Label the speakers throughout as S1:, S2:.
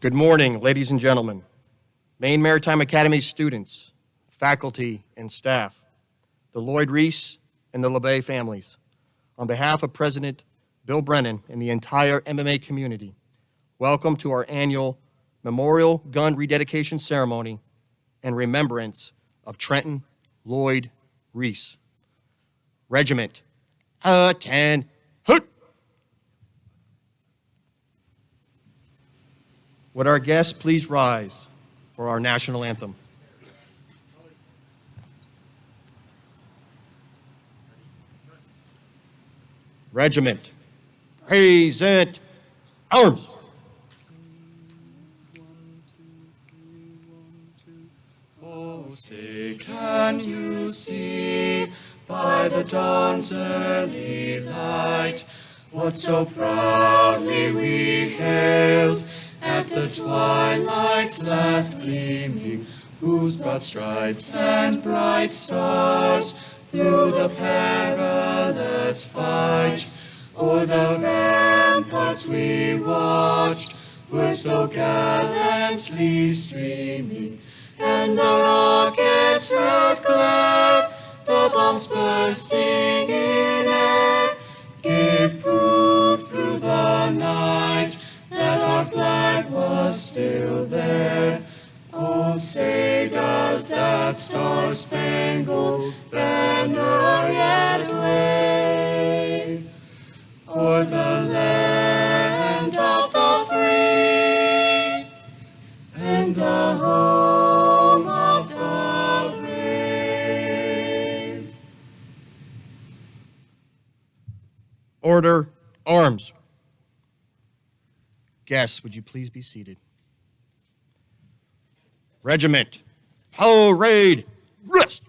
S1: Good morning, ladies and gentlemen, Maine Maritime Academy students, faculty, and staff, the Lloyd-Rees and the LeBay families. On behalf of President Bill Brennan and the entire MMA community, welcome to our annual Memorial Gun Rededication Ceremony and Remembrance of Trenton Lloyd-Rees. Regiment, attend, hoot! Would our guests please rise for our national anthem? Regiment, present, arms.
S2: Oh, say, can you see by the dawn's early light what so proudly we hailed at the twilight's last gleaming, whose broad stripes and bright stars through the perilous fight o'er the ramparts we watched were so gallantly streaming, and the rockets' red glare, the bombs bursting in air, gave proof through the night that our flag was still there. Oh, say does that star-spangled banner yet wave o'er the land of the free and the home of the brave?
S1: Order, arms. Guests, would you please be seated? Regiment, parade, rest.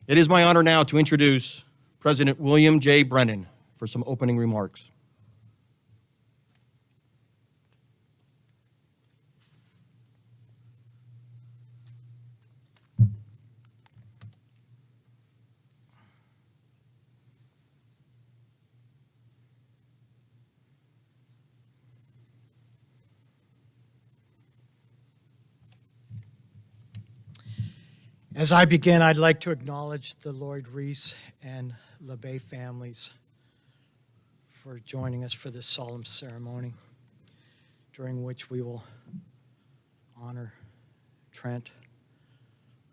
S1: It is my honor now to introduce President William J. Brennan for some opening remarks.
S3: As I begin, I'd like to acknowledge the Lloyd-Rees and LeBay families for joining us for this solemn ceremony, during which we will honor Trent,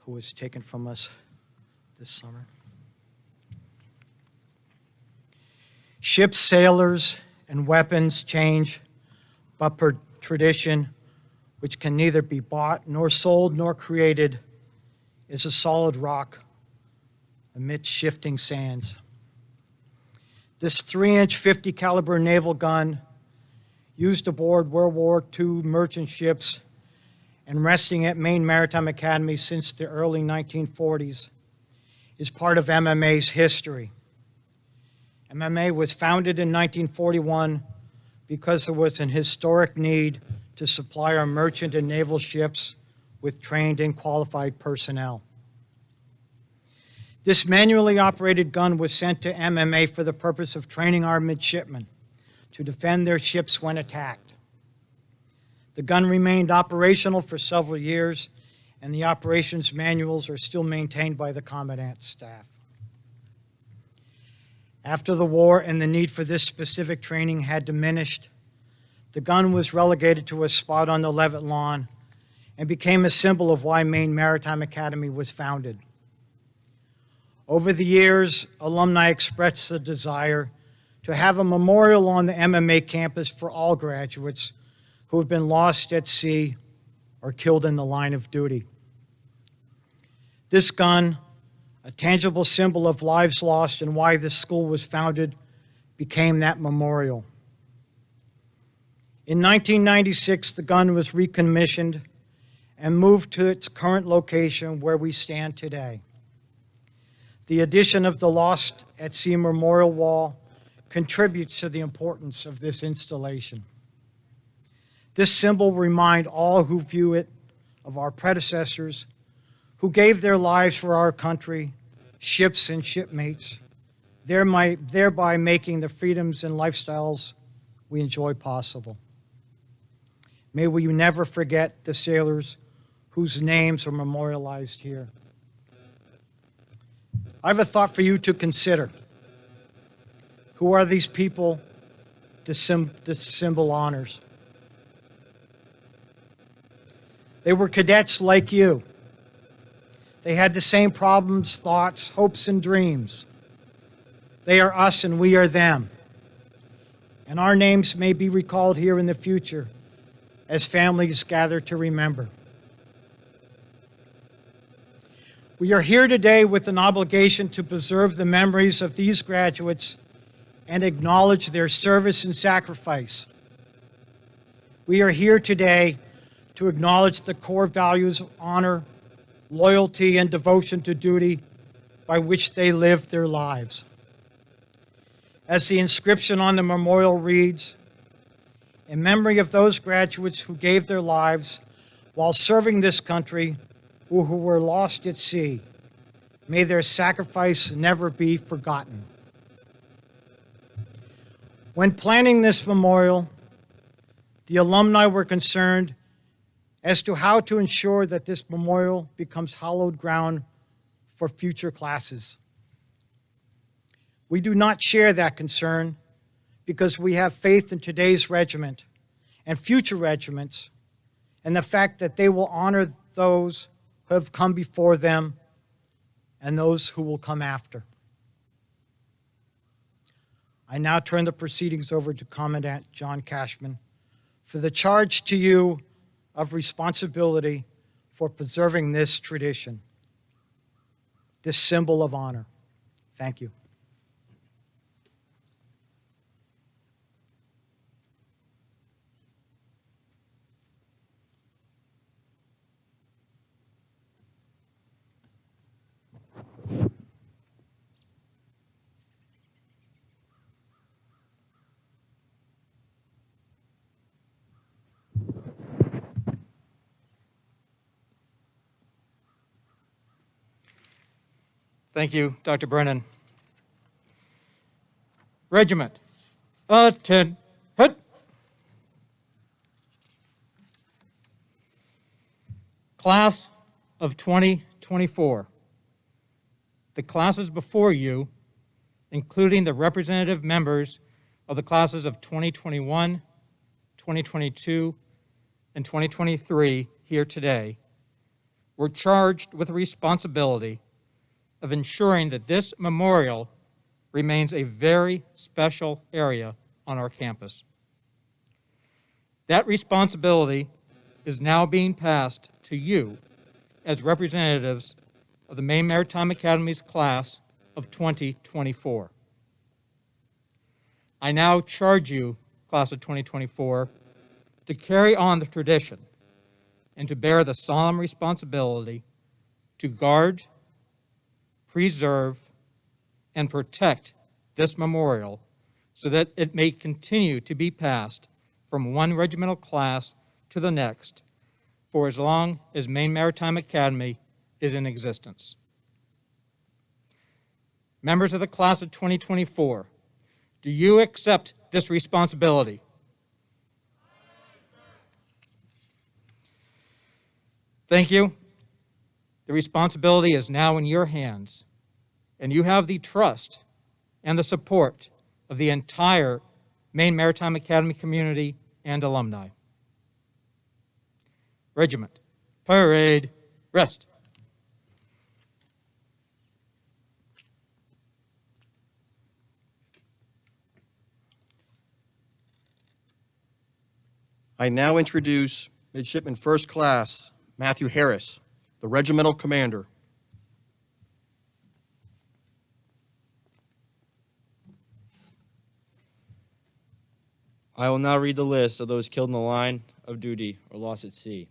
S3: who was taken from us this summer. Ships, sailors, and weapons change, but per tradition, which can neither be bought nor sold nor created, is a solid rock amidst shifting sands. This 3-inch 50 caliber naval gun, used aboard World War II merchant ships and resting at Maine Maritime Academy since the early 1940s, is part of MMA's history. MMA was founded in 1941 because there was an historic need to supply our merchant and naval ships with trained and qualified personnel. This manually operated gun was sent to MMA for the purpose of training our midshipmen to defend their ships when attacked. The gun remained operational for several years, and the operations manuals are still maintained by the commandant's staff. After the war and the need for this specific training had diminished, the gun was relegated to a spot on the Levitt lawn and became a symbol of why Maine Maritime Academy was founded. Over the years, alumni expressed the desire to have a memorial on the MMA campus for all graduates who have been lost at sea or killed in the line of duty. This gun, a tangible symbol of lives lost and why this school was founded, became that memorial. In 1996, the gun was recommissioned and moved to its current location where we stand today. The addition of the Lost at Sea Memorial Wall contributes to the importance of this installation. This symbol will remind all who view it of our predecessors who gave their lives for our country, ships and shipmates, thereby making the freedoms and lifestyles we enjoy possible. May we never forget the sailors whose names are memorialized here. I have a thought for you to consider. Who are these people this symbol honors? They were cadets like you. They had the same problems, thoughts, hopes, and dreams. They are us and we are them. And our names may be recalled here in the future as families gather to remember. We are here today with an obligation to preserve the memories of these graduates and acknowledge their service and sacrifice. We are here today to acknowledge the core values of honor, loyalty, and devotion to duty by which they lived their lives. As the inscription on the memorial reads, in memory of those graduates who gave their lives while serving this country, who were lost at sea, may their sacrifice never be forgotten. When planning this memorial, the alumni were concerned as to how to ensure that this memorial becomes hallowed ground for future classes. We do not share that concern because we have faith in today's regiment and future regiments and the fact that they will honor those who have come before them and those who will come after. I now turn the proceedings over to Commandant John Cashman for the charge to you of responsibility for preserving this tradition, this symbol of honor. Thank you.
S4: Thank you, Dr. Brennan. Regiment, attend. Hut. Class of 2024. The classes before you, including the representative members of the classes of 2021, 2022, and 2023 here today, were charged with the responsibility of ensuring that this memorial remains a very special area on our campus. That responsibility is now being passed to you as representatives of the Maine Maritime Academy's class of 2024. I now charge you, class of 2024, to carry on the tradition and to bear the solemn responsibility to guard, preserve, and protect this memorial so that it may continue to be passed from one regimental class to the next for as long as Maine Maritime Academy is in existence. Members of the class of 2024, do you accept this responsibility? Thank you. The responsibility is now in your hands, and you have the trust and the support of the entire Maine Maritime Academy community and alumni. Regiment, parade, rest.
S1: I now introduce Midshipman First Class Matthew Harris, the regimental commander.
S5: I will now read the list of those killed in the line of duty or lost at sea.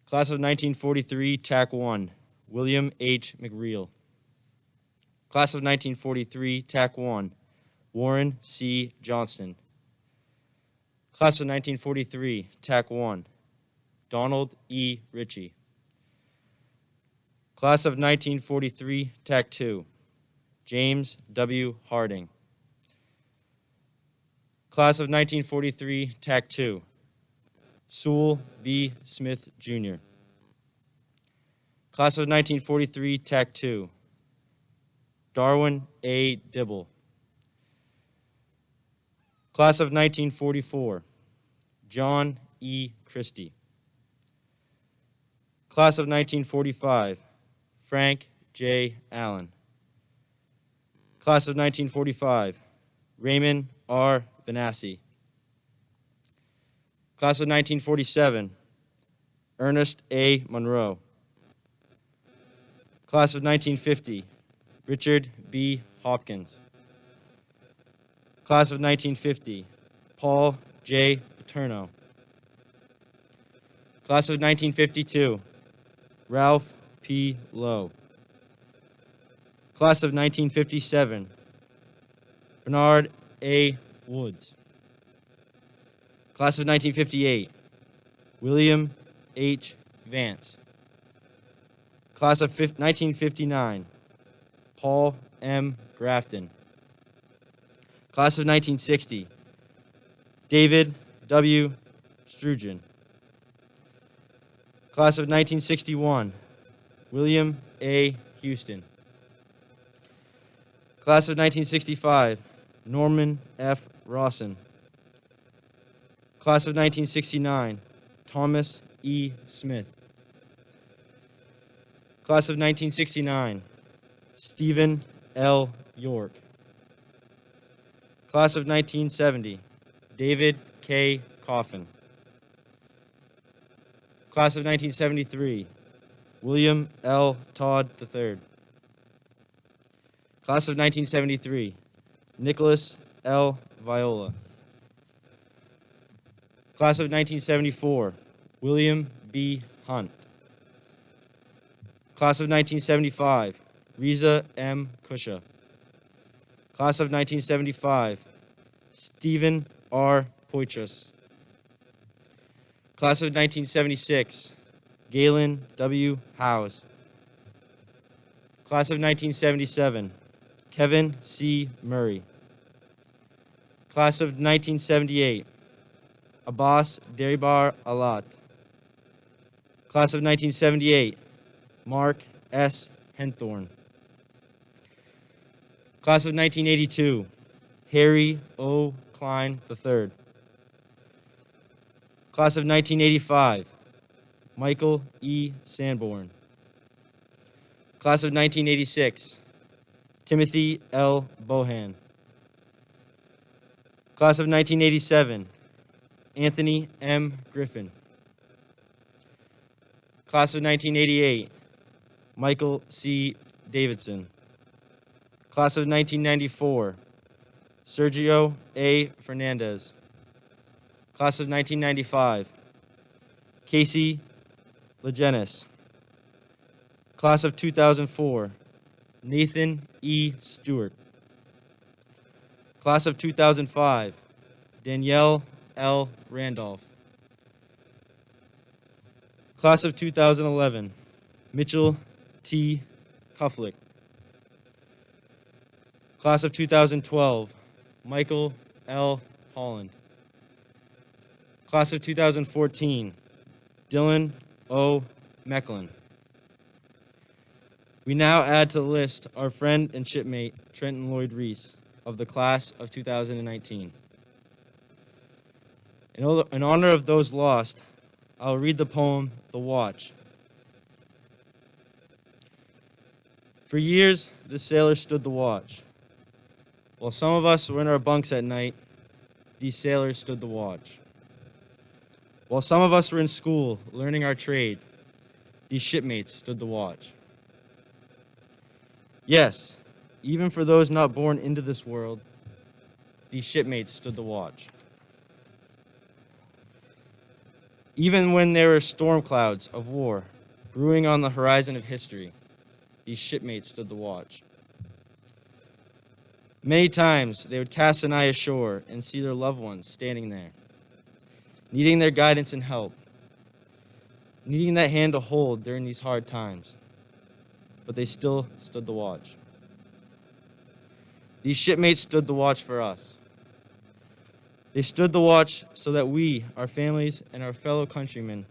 S5: Class of 1943, TAC 1, William H. McReel. Class of 1943, TAC 1, Warren C. Johnston. Class of 1943, TAC 1, Donald E. Ritchie. Class of 1943, TAC 2, James W. Harding. Class of 1943, TAC 2, Sewell B. Smith, Jr. Class of 1943, TAC 2, Darwin A. Dibble. Class of 1944, John E. Christie. Class of 1945, Frank J. Allen. Class of 1945, Raymond R. Benassi. Class of 1947, Ernest A. Monroe. Class of 1950, Richard B. Hopkins. Class of 1950, Paul J. Paterno. Class of 1952, Ralph P. Lowe. Class of 1957, Bernard A. Woods. Class of 1958, William H. Vance. Class of 1959, Paul M. Grafton. Class of 1960, David W. Strugen. Class of 1961, William A. Houston. Class of 1965, Norman F. Rawson. Class of 1969, Thomas E. Smith. Class of 1969, Stephen L. York. Class of 1970, David K. Coffin. Class of 1973, William L. Todd III. Class of 1973, Nicholas L. Viola. Class of 1974, William B. Hunt. Class of 1975, Riza M. Kusha. Class of 1975, Stephen R. Poitras. Class of 1976, Galen W. Howes. Class of 1977, Kevin C. Murray. Class of 1978, Abbas Deribar Alat. Class of 1978, Mark S. Henthorne. Class of 1982, Harry O. Klein III. Class of 1985, Michael E. Sanborn. Class of 1986, Timothy L. Bohan. Class of 1987, Anthony M. Griffin. Class of 1988, Michael C. Davidson. Class of 1994, Sergio A. Fernandez. Class of 1995, Casey Legenis. Class of 2004, Nathan E. Stewart. Class of 2005, Danielle L. Randolph. Class of 2011, Mitchell T. Kufflick. Class of 2012, Michael L. Holland. Class of 2014, Dylan O. Mecklin. We now add to the list our friend and shipmate, Trenton Lloyd-Rees, of the class of 2019. In honor of those lost, I'll read the poem, The Watch. For years, the sailors stood the watch. While some of us were in our bunks at night, these sailors stood the watch. While some of us were in school learning our trade, these shipmates stood the watch. Yes, even for those not born into this world, these shipmates stood the watch. Even when there were storm clouds of war brewing on the horizon of history, these shipmates stood the watch. Many times they would cast an eye ashore and see their loved ones standing there, needing their guidance and help, needing that hand to hold during these hard times, but they still stood the watch. These shipmates stood the watch for us. They stood the watch so that we, our families, and our fellow countrymen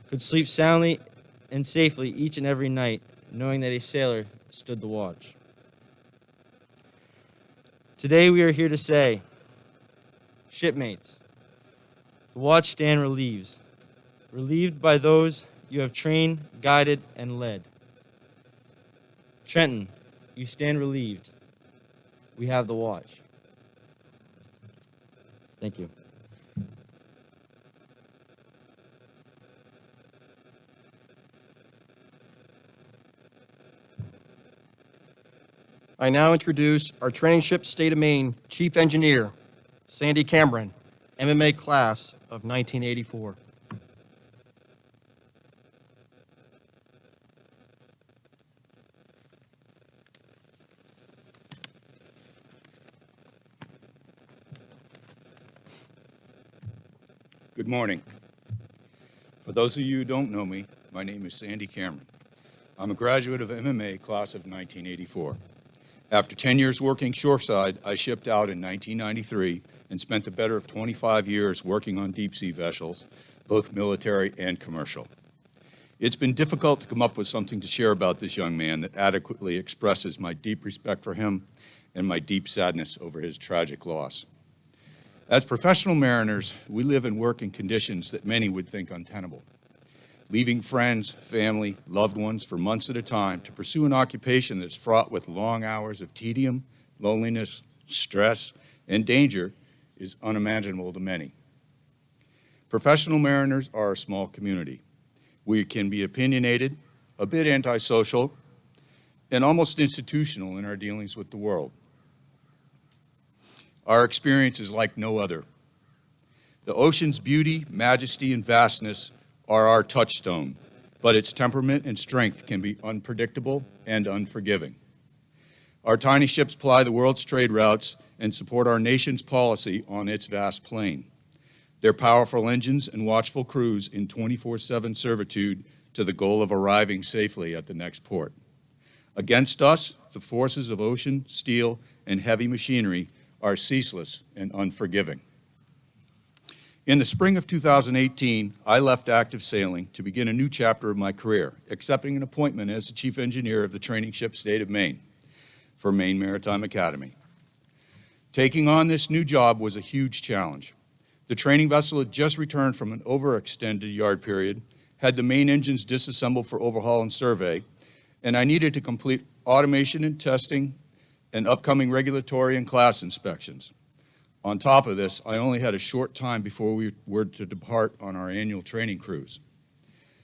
S5: could sleep soundly and safely each and every night, knowing that a sailor stood the watch. Today we are here to say, shipmates, the watch stand relieved by those you have trained, guided, and led. Trenton, you stand relieved. We have the watch. Thank you.
S1: I now introduce our training ship State of Maine Chief Engineer, Sandy Cameron, MMA class of 1984.
S6: Good morning. For those of you who don't know me, my name is Sandy Cameron. I'm a graduate of MMA class of 1984. After 10 years working shoreside, I shipped out in 1993 and spent the better of 25 years working on deep-sea vessels, both military and commercial. It's been difficult to come up with something to share about this young man that adequately expresses my deep respect for him and my deep sadness over his tragic loss. As professional mariners, we live and work in conditions that many would think untenable. Leaving friends, family, loved ones for months at a time to pursue an occupation that's fraught with long hours of tedium, loneliness, stress, and danger is unimaginable to many. Professional mariners are a small community. We can be opinionated, a bit antisocial, and almost institutional in our dealings with the world. Our experience is like no other. The ocean's beauty, majesty, and vastness are our touchstone, but its temperament and strength can be unpredictable and unforgiving. Our tiny ships ply the world's trade routes and support our nation's policy on its vast plain. Their powerful engines and watchful crews in 24/7 servitude to the goal of arriving safely at the next port. Against us, the forces of ocean, steel, and heavy machinery are ceaseless and unforgiving. In the spring of 2018, I left active sailing to begin a new chapter of my career, accepting an appointment as the Chief Engineer of the training ship State of Maine for Maine Maritime Academy. Taking on this new job was a huge challenge. The training vessel had just returned from an overextended yard period, had the main engines disassembled for overhaul and survey, and I needed to complete automation and testing and upcoming regulatory and class inspections. On top of this, I only had a short time before we were to depart on our annual training cruise.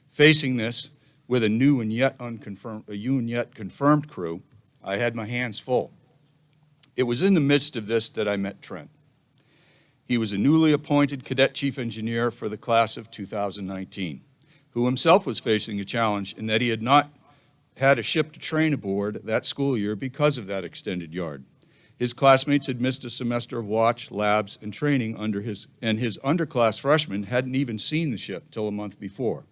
S6: Facing this, with a new and yet confirmed crew, I had my hands full. It was in the midst of this that I met Trent. He was a newly appointed cadet chief engineer for the class of 2019, who himself was facing a challenge in that he had not had a ship to train aboard that school year because of that extended yard. His classmates had missed a semester of watch, labs, and training and his underclass freshmen hadn't even seen the ship till a month before.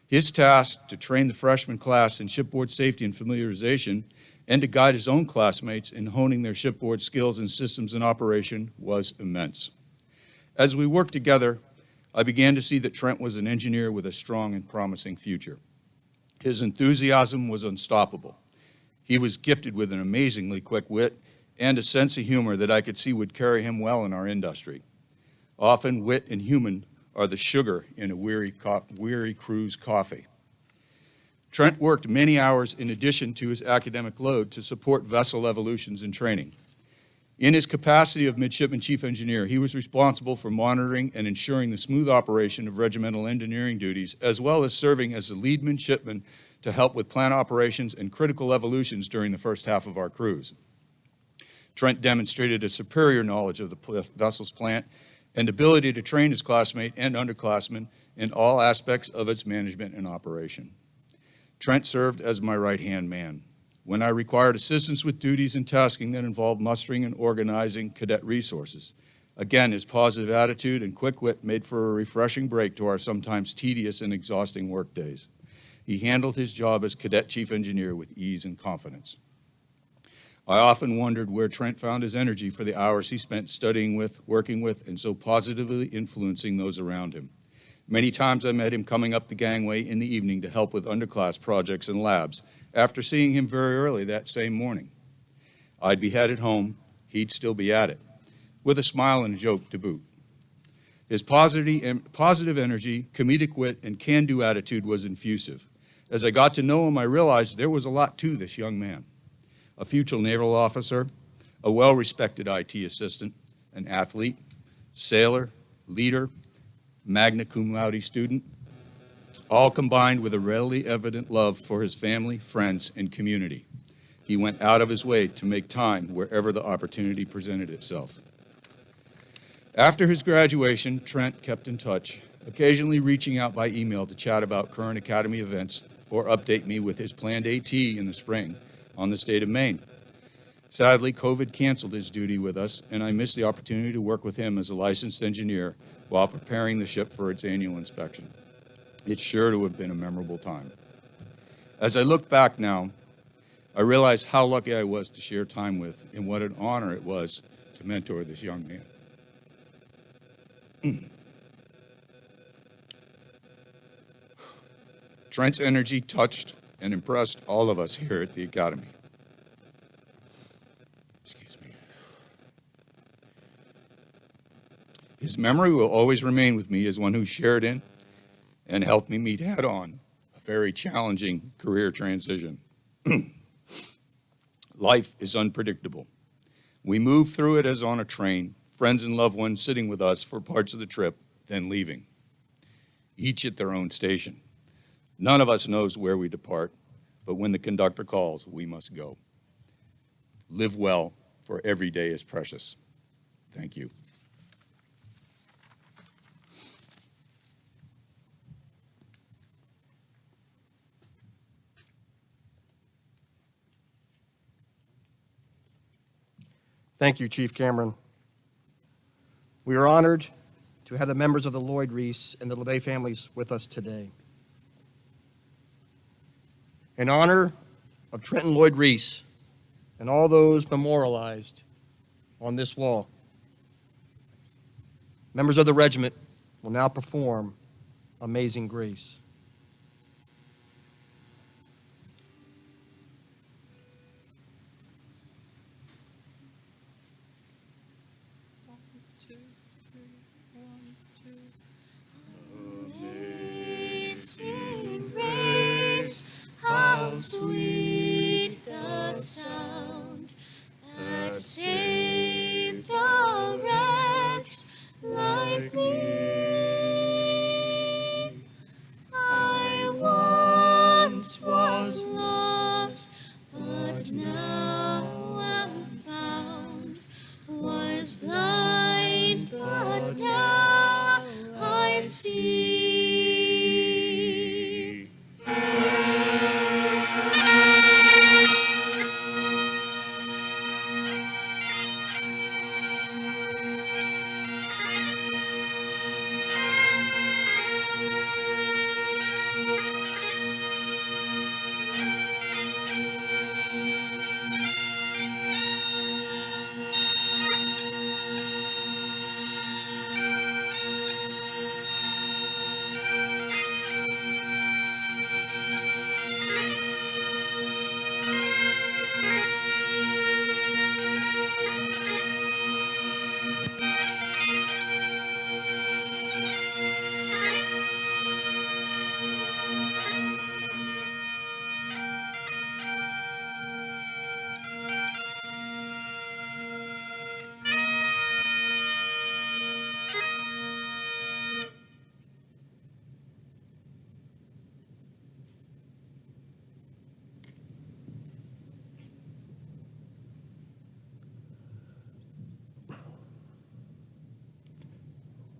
S6: His task to train the freshman class in shipboard safety and familiarization and to guide his own classmates in honing their shipboard skills and systems in operation was immense. As we worked together, I began to see that Trent was an engineer with a strong and promising future. His enthusiasm was unstoppable. He was gifted with an amazingly quick wit and a sense of humor that I could see would carry him well in our industry. Often, wit and humor are the sugar in a weary crew's coffee. Trent worked many hours in addition to his academic load to support vessel evolutions and training. In his capacity of Midshipman Chief Engineer, he was responsible for monitoring and ensuring the smooth operation of regimental engineering duties, as well as serving as the lead midshipman to help with plant operations and critical evolutions during the first half of our cruise. Trent demonstrated a superior knowledge of the vessel's plant and ability to train his classmate and underclassmen in all aspects of its management and operation. Trent served as my right-hand man. When I required assistance with duties and tasking that involved mustering and organizing cadet resources. Again, his positive attitude and quick wit made for a refreshing break to our sometimes tedious and exhausting work days. He handled his job as cadet chief engineer with ease and confidence. I often wondered where Trent found his energy for the hours he spent studying with, working with, and so positively influencing those around him. Many times I met him coming up the gangway in the evening to help with underclass projects and labs, after seeing him very early that same morning. I'd be headed home, he'd still be at it, with a smile and a joke to boot. His positive energy, comedic wit, and can-do attitude was infusive. As I got to know him, I realized there was a lot to this young man. A future naval officer, a well-respected IT assistant, an athlete, sailor, leader, magna cum laude student, all combined with a readily evident love for his family, friends, and community. He went out of his way to make time wherever the opportunity presented itself. After his graduation, Trent kept in touch, occasionally reaching out by email to chat about current academy events or update me with his planned AT in the spring on the state of Maine. Sadly, COVID canceled his duty with us, and I missed the opportunity to work with him as a licensed engineer while preparing the ship for its annual inspection. It's sure to have been a memorable time. As I look back now, I realize how lucky I was to share time with, and what an honor it was to mentor this young man. Trent's energy touched and impressed all of us here at the Academy. Excuse me. His memory will always remain with me as one who shared in and helped me meet head-on a very challenging career transition. Life is unpredictable. We move through it as on a train, friends and loved ones sitting with us for parts of the trip, then leaving, each at their own station. None of us knows where we depart, but when the conductor calls, we must go. Live well, for every day is precious. Thank you.
S1: Thank you, Chief Cameron. We are honored to have the members of the Lloyd-Rees and the LeBay families with us today. In honor of Trenton Lloyd-Rees and all those memorialized on this wall, members of the regiment will now perform Amazing Grace.
S2: Amazing grace, how sweet the sound that saved a wretch like me. I once was lost, but now am found, was blind, but now I see.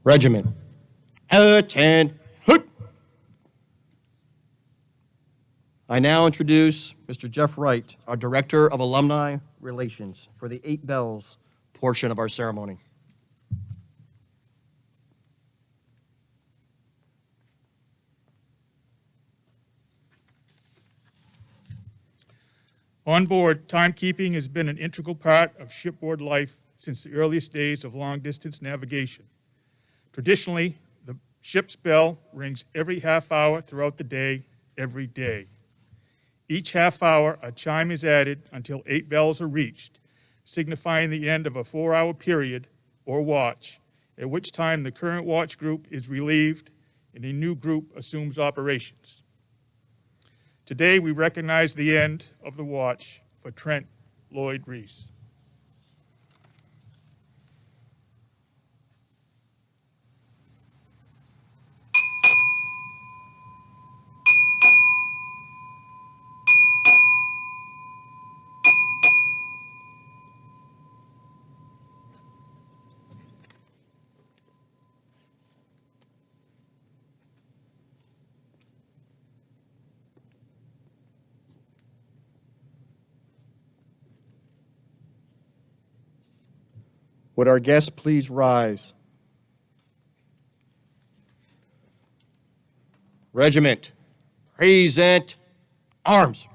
S1: Regiment, attend. Hoot. I now introduce Mr. Jeff Wright, our Director of Alumni Relations, for the 8 bells portion of our ceremony.
S7: On board, timekeeping has been an integral part of shipboard life since the earliest days of long-distance navigation. Traditionally, the ship's bell rings every half hour throughout the day, every day. Each half hour, a chime is added until 8 bells are reached, signifying the end of a 4-hour period or watch, at which time the current watch group is relieved and a new group assumes operations. Today, we recognize the end of the watch for Trent Lloyd-Rees.
S1: Would our guests please rise? Regiment, present arms.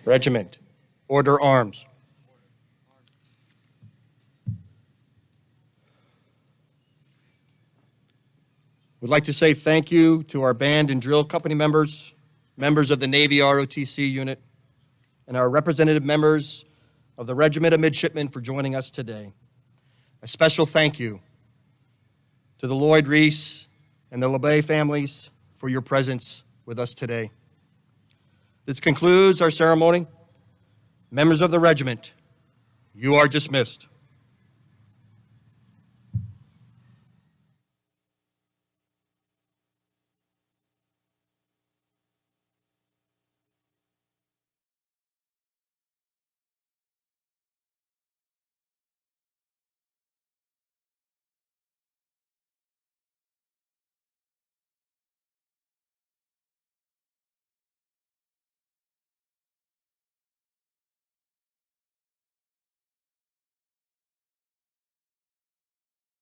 S1: Regiment, order arms. We'd like to say thank you to our band and drill company members, members of the Navy ROTC unit, and our representative members of the Regiment of Midshipmen for joining us today. A special thank you to the Lloyd-Rees and the LeBay families for your presence with us today. This concludes our ceremony. Members of the regiment, you are dismissed.